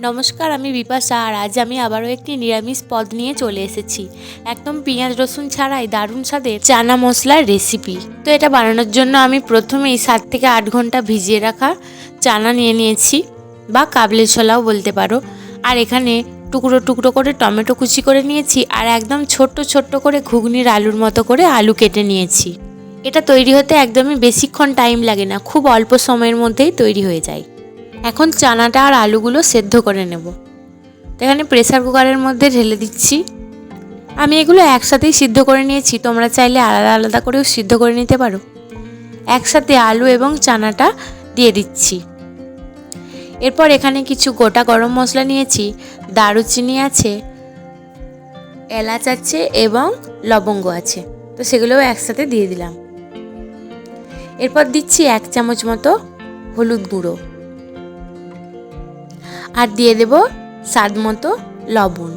নমস্কার, আমি বিপাশা। আর আজ আমি আবারও একটি নিরামিষ পদ নিয়ে চলে এসেছি। একদম পেঁয়াজ রসুন ছাড়াই দারুণ স্বাদের চানা মশলার রেসিপি। তো এটা বানানোর জন্য আমি প্রথমেই 7 থেকে 8 ঘন্টা ভিজিয়ে রাখা চানা নিয়ে নিয়েছি, বা কাবলি ছোলাও বলতে পারো। আর এখানে টুকরো টুকরো করে টমেটো কুচি করে নিয়েছি, আর একদম ছোট্ট ছোট্ট করে ঘুগনির আলুর মতো করে আলু কেটে নিয়েছি। এটা তৈরি হতে একদমই বেশিক্ষণ টাইম লাগে না, খুব অল্প সময়ের মধ্যেই তৈরি হয়ে যায়। এখন চানাটা আর আলুগুলো সেদ্ধ করে নেব। তো এখানে প্রেসার কুকারের মধ্যে ঢেলে দিচ্ছি। আমি এগুলো একসাথেই সিদ্ধ করে নিয়েছি, তোমরা চাইলে আলাদা আলাদা করেও সিদ্ধ করে নিতে পারো। একসাথে আলু এবং চানাটা দিয়ে দিচ্ছি। এরপর এখানে কিছু গোটা গরম মশলা নিয়েছি, দারুচিনি আছে, এলাচ আছে এবং লবঙ্গ আছে। তো সেগুলোও একসাথে দিয়ে দিলাম। এরপর দিচ্ছি 1 চামচ মতো হলুদ গুঁড়ো, আর দিয়ে দেব স্বাদ মতো লবণ।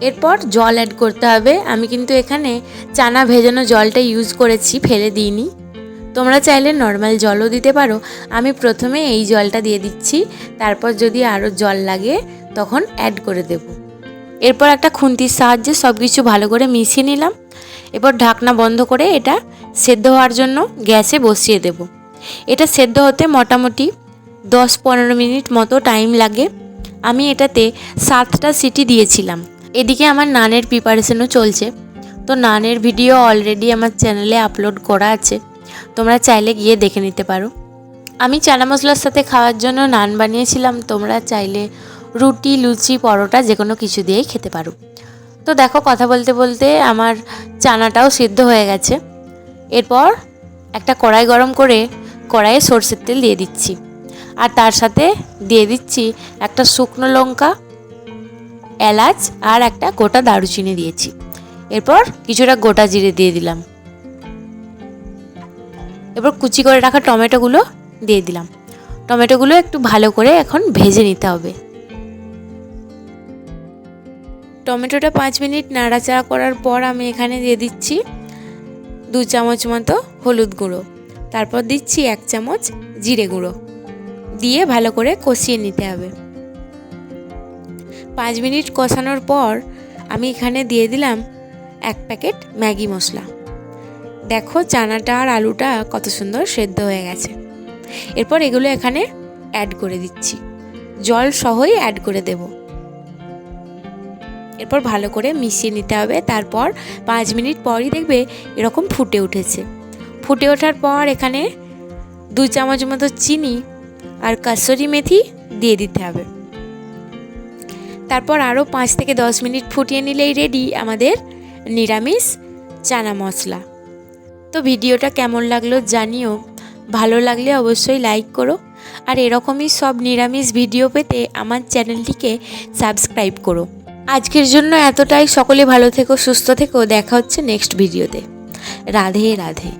এরপর জল অ্যাড করতে হবে। আমি কিন্তু এখানে চানা ভেজানো জলটা ইউজ করেছি, ফেলে দিইনি। তোমরা চাইলে নর্মাল জলও দিতে পারো। আমি প্রথমে এই জলটা দিয়ে দিচ্ছি, তারপর যদি আরও জল লাগে তখন অ্যাড করে দেব। এরপর একটা খুন্তির সাহায্যে সব কিছু ভালো করে মিশিয়ে নিলাম। এরপর ঢাকনা বন্ধ করে এটা সেদ্ধ হওয়ার জন্য গ্যাসে বসিয়ে দেব। এটা সেদ্ধ হতে মোটামুটি 10-15 মিনিট মতো টাইম লাগে। আমি এটাতে 7টা সিটি দিয়েছিলাম। এদিকে আমার নানের প্রিপারেশনও চলছে। তো নানের ভিডিও অলরেডি আমার চ্যানেলে আপলোড করা আছে, তোমরা চাইলে গিয়ে দেখে নিতে পারো। আমি চানা মশলার সাথে খাওয়ার জন্য নান বানিয়েছিলাম। তোমরা চাইলে রুটি, লুচি, পরোটা যে কোনো কিছু দিয়েই খেতে পারো। তো দেখো, কথা বলতে বলতে আমার চানাটাও সিদ্ধ হয়ে গেছে। এরপর একটা কড়াই গরম করে কড়াইয়ে সরষের তেল দিয়ে দিচ্ছি, আর তার সাথে দিয়ে দিচ্ছি একটা শুকনো লঙ্কা, এলাচ আর একটা গোটা দারুচিনি দিয়েছি। এরপর কিছুটা গোটা জিরে দিয়ে দিলাম। এরপর কুচি করে রাখা টমেটোগুলো দিয়ে দিলাম। টমেটোগুলো একটু ভালো করে এখন ভেজে নিতে হবে। টমেটোটা 5 মিনিট নাড়াচাড়া করার পর আমি এখানে দিয়ে দিচ্ছি 2 চামচ মতো হলুদ গুঁড়ো, তারপর দিচ্ছি 1 চামচ জিরে গুঁড়ো, দিয়ে ভালো করে কষিয়ে নিতে হবে। 5 মিনিট কষানোর পর আমি এখানে দিয়ে দিলাম 1 প্যাকেট ম্যাগি মশলা। দেখো, চানাটা আর আলুটা কত সুন্দর সেদ্ধ হয়ে গেছে। এরপর এগুলো এখানে অ্যাড করে দিচ্ছি, জল সহই অ্যাড করে দেব। এরপর ভালো করে মিশিয়ে নিতে হবে। তারপর 5 মিনিট পরই দেখবে এরকম ফুটে উঠেছে। ফুটে ওঠার পর এখানে 2 চামচ মতো চিনি আর কাসুরি মেথি দিয়ে দিতে হবে। তারপর আরও 5 থেকে 10 মিনিট ফুটিয়ে নিলেই রেডি আমাদের নিরামিষ চানা মশলা। তো ভিডিওটা কেমন লাগলো জানিও, ভালো লাগলে অবশ্যই লাইক করো, আর এরকমই সব নিরামিষ ভিডিও পেতে আমার চ্যানেলটিকে সাবস্ক্রাইব করো। আজকের জন্য এতটাই। সকলে ভালো থেকো, সুস্থ থেকো। দেখা হচ্ছে নেক্সট ভিডিওতে। রাধে রাধে।